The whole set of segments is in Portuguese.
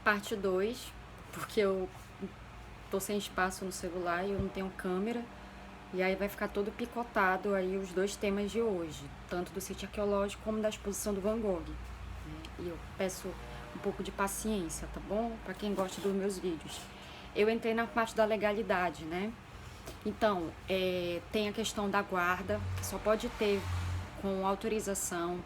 parte 2, porque eu tô sem espaço no celular e eu não tenho câmera. E aí vai ficar todo picotado aí os dois temas de hoje, tanto do sítio arqueológico como da exposição do Van Gogh, né? E eu peço um pouco de paciência, tá bom? Para quem gosta dos meus vídeos. Eu entrei na parte da legalidade, né? Então, tem a questão da guarda, que só pode ter com autorização.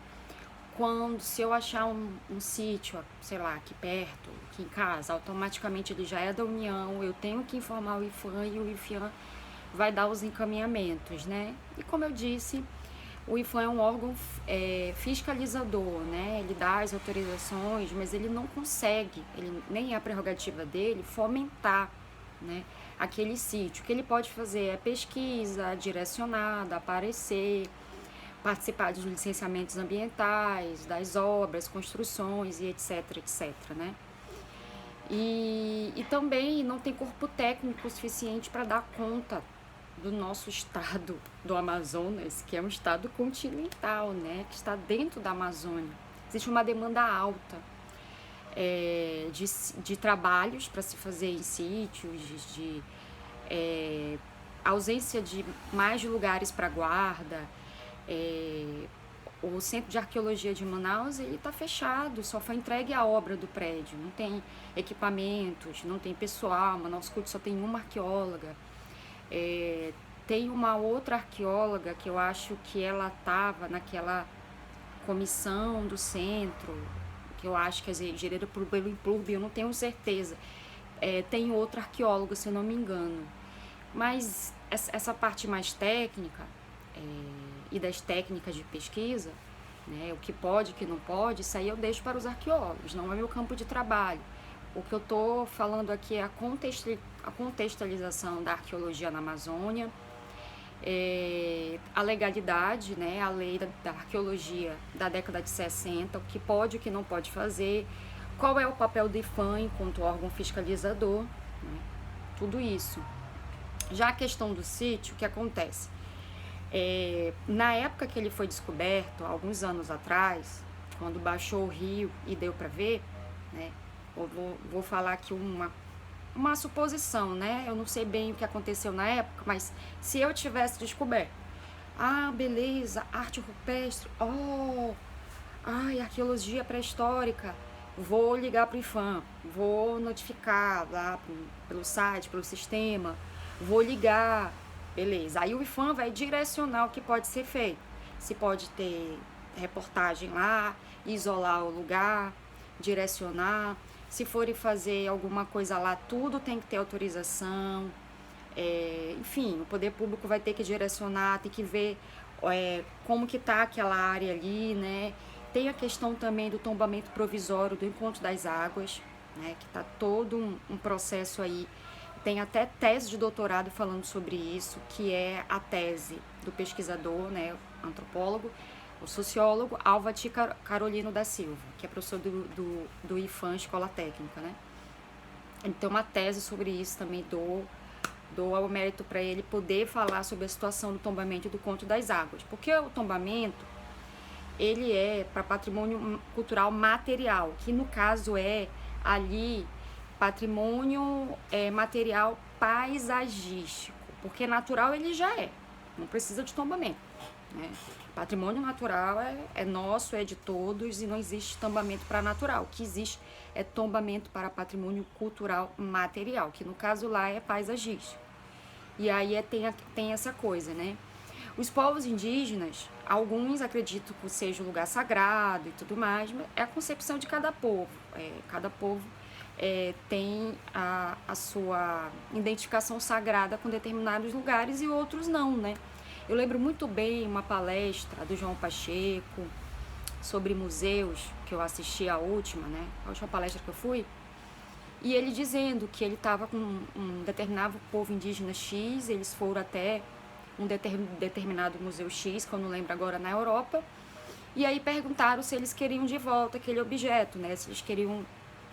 Quando, se eu achar um sítio, sei lá, aqui perto, aqui em casa, automaticamente ele já é da União, eu tenho que informar o IPHAN e o IPHAN vai dar os encaminhamentos, né? E como eu disse, o IPHAN é um órgão fiscalizador, né? Ele dá as autorizações, mas ele não consegue, ele, nem é a prerrogativa dele, fomentar, né, aquele sítio. O que ele pode fazer é pesquisa direcionada, aparecer, participar dos licenciamentos ambientais, das obras, construções e etc, etc, né? E também não tem corpo técnico suficiente para dar conta do nosso estado do Amazonas, que é um estado continental, né? Que está dentro da Amazônia. Existe uma demanda alta de trabalhos para se fazer em sítios, de ausência de mais lugares para guarda. O Centro de Arqueologia de Manaus está fechado, só foi entregue a obra do prédio, não tem equipamentos, não tem pessoal, Manaus Cult só tem uma arqueóloga. Tem uma outra arqueóloga que eu acho que ela estava naquela comissão do centro, que eu acho que é gerida pelo Implurb, eu não tenho certeza. Tem outra arqueóloga, se eu não me engano. Mas essa parte mais técnica e das técnicas de pesquisa, né, o que pode, o que não pode, isso aí eu deixo para os arqueólogos, não é meu campo de trabalho. O que eu estou falando aqui é a contextualização da arqueologia na Amazônia, a legalidade, né, a lei da arqueologia da década de 60, o que pode e o que não pode fazer, qual é o papel do IPHAN enquanto órgão fiscalizador, né, tudo isso. Já a questão do sítio, o que acontece? Na época que ele foi descoberto, alguns anos atrás, quando baixou o rio e deu para ver, né, vou falar aqui uma suposição, né? Eu não sei bem o que aconteceu na época, mas se eu tivesse descoberto, beleza, arte rupestre, arqueologia pré-histórica, vou ligar para o IPHAN, vou notificar lá pelo site, pelo sistema, vou ligar, beleza. Aí o IPHAN vai direcionar o que pode ser feito. Se pode ter reportagem lá, isolar o lugar, direcionar. Se forem fazer alguma coisa lá, tudo tem que ter autorização. Enfim, o poder público vai ter que direcionar, tem que ver como que tá aquela área ali, né? Tem a questão também do tombamento provisório do encontro das águas, né? Que tá todo um processo aí. Tem até tese de doutorado falando sobre isso, que é a tese do pesquisador, né, antropólogo, o sociólogo Álvaro Carolino da Silva, que é professor do IPHAN, Escola Técnica, né? Então, uma tese sobre isso também dou ao mérito para ele poder falar sobre a situação do tombamento e do conto das águas. Porque o tombamento, ele é para patrimônio cultural material, que no caso é ali patrimônio material paisagístico, porque natural ele já não precisa de tombamento, né? Patrimônio natural é nosso, é de todos e não existe tombamento para natural. O que existe é tombamento para patrimônio cultural material, que no caso lá é paisagístico. E aí tem essa coisa, né? Os povos indígenas, alguns acreditam que seja um lugar sagrado e tudo mais, mas é a concepção de cada povo. Cada povo tem a sua identificação sagrada com determinados lugares e outros não, né? Eu lembro muito bem uma palestra do João Pacheco sobre museus, que eu assisti a última palestra que eu fui, e ele dizendo que ele estava com um determinado povo indígena X, eles foram até um determinado museu X, que eu não lembro agora, na Europa, e aí perguntaram se eles queriam de volta aquele objeto, né? Se eles queriam,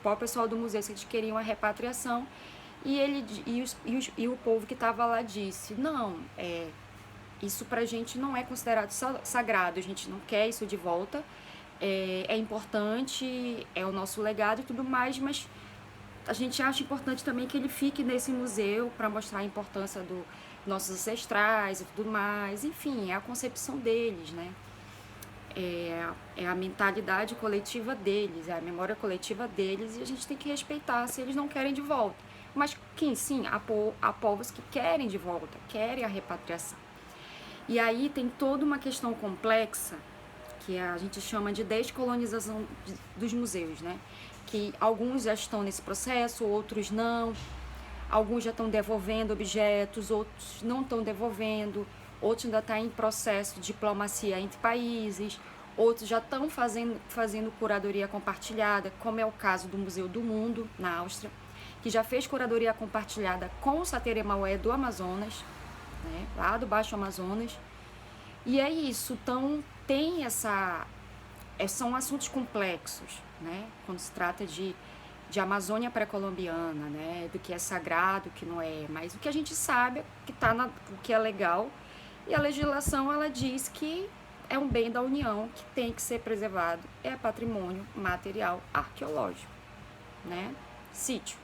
o pessoal do museu, se eles queriam a repatriação, e o povo que estava lá disse, não, isso pra gente não é considerado sagrado, a gente não quer isso de volta, é importante, é o nosso legado e tudo mais, mas a gente acha importante também que ele fique nesse museu para mostrar a importância dos nossos ancestrais e tudo mais. Enfim, é a concepção deles, né? É a mentalidade coletiva deles, é a memória coletiva deles, e a gente tem que respeitar se eles não querem de volta. Mas sim, há povos que querem de volta, querem a repatriação. E aí tem toda uma questão complexa, que a gente chama de descolonização dos museus, né? Que alguns já estão nesse processo, outros não. Alguns já estão devolvendo objetos, outros não estão devolvendo, outros ainda estão em processo de diplomacia entre países, outros já estão fazendo curadoria compartilhada, como é o caso do Museu do Mundo, na Áustria, que já fez curadoria compartilhada com o Sateremaué do Amazonas, né, lá do Baixo Amazonas. E é isso, então tem são assuntos complexos, né, quando se trata de Amazônia pré-colombiana, né, do que é sagrado, o que não é, mas o que a gente sabe que o que é legal, e a legislação ela diz que é um bem da União que tem que ser preservado, é patrimônio material arqueológico, né, sítio.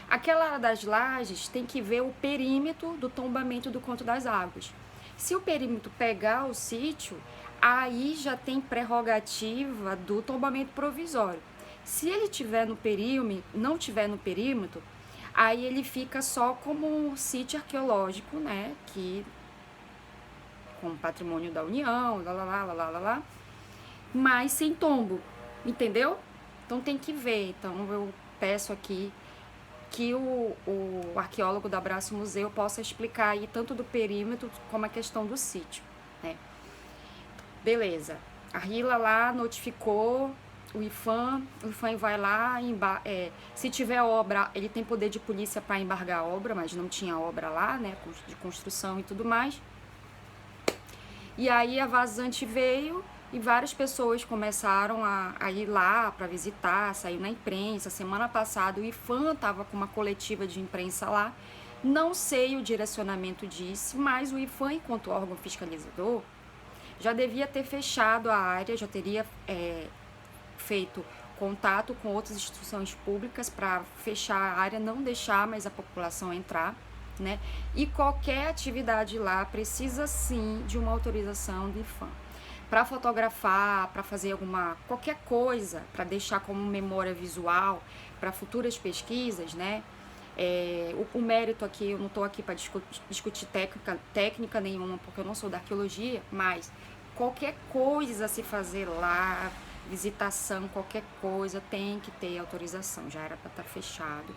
Aquela área das lajes tem que ver o perímetro do tombamento do Conto das Águas. Se o perímetro pegar o sítio, aí já tem prerrogativa do tombamento provisório. Se ele tiver no perímetro, não tiver no perímetro, aí ele fica só como um sítio arqueológico, né, que como patrimônio da União, lá, mas sem tombo, entendeu? Então tem que ver. Então eu peço aqui que o arqueólogo da Abraço Museu possa explicar aí tanto do perímetro como a questão do sítio, né? Beleza. A Rila lá notificou o IPHAN vai lá, se tiver obra, ele tem poder de polícia para embargar a obra, mas não tinha obra lá, né, de construção e tudo mais. E aí a vazante veio e várias pessoas começaram a ir lá para visitar, saiu na imprensa. Semana passada o IPHAN estava com uma coletiva de imprensa lá, não sei o direcionamento disso, mas o IPHAN, enquanto órgão fiscalizador, já devia ter fechado a área, já teria feito contato com outras instituições públicas para fechar a área, não deixar mais a população entrar, né? E qualquer atividade lá precisa sim de uma autorização do IPHAN. Para fotografar, para fazer qualquer coisa, para deixar como memória visual para futuras pesquisas, né? O mérito aqui, eu não estou aqui para discutir técnica nenhuma, porque eu não sou da arqueologia, mas qualquer coisa a se fazer lá, visitação, qualquer coisa, tem que ter autorização, já era para estar fechado.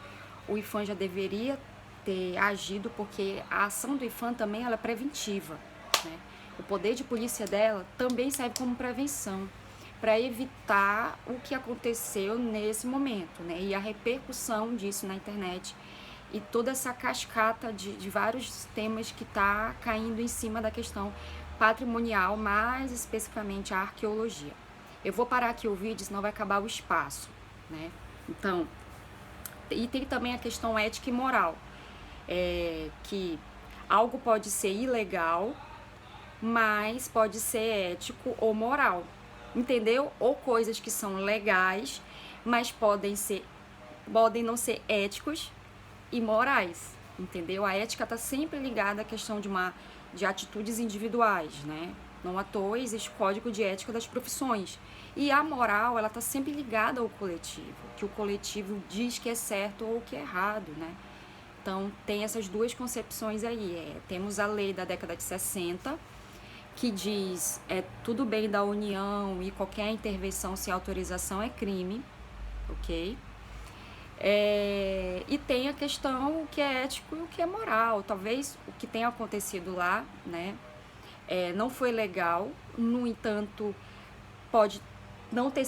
O IPHAN já deveria ter agido, porque a ação do IPHAN também ela é preventiva, né? O poder de polícia dela também serve como prevenção, para evitar o que aconteceu nesse momento, né? E a repercussão disso na internet e toda essa cascata de vários temas que está caindo em cima da questão patrimonial, mais especificamente a arqueologia. Eu vou parar aqui o vídeo, senão vai acabar o espaço, né? Então, e tem também a questão ética e moral, que algo pode ser ilegal, mas pode ser ético ou moral, entendeu? Ou coisas que são legais, mas podem não ser éticos e morais, entendeu? A ética está sempre ligada à questão de atitudes individuais, né? Não à toa existe o código de ética das profissões. E a moral, ela está sempre ligada ao coletivo, que o coletivo diz que é certo ou que é errado, né? Então, tem essas duas concepções aí. Temos a lei da década de 60, que diz tudo bem da União e qualquer intervenção sem autorização é crime, ok? E tem a questão o que é ético e o que é moral. Talvez o que tenha acontecido lá, né, não foi legal, no entanto, pode não ter sido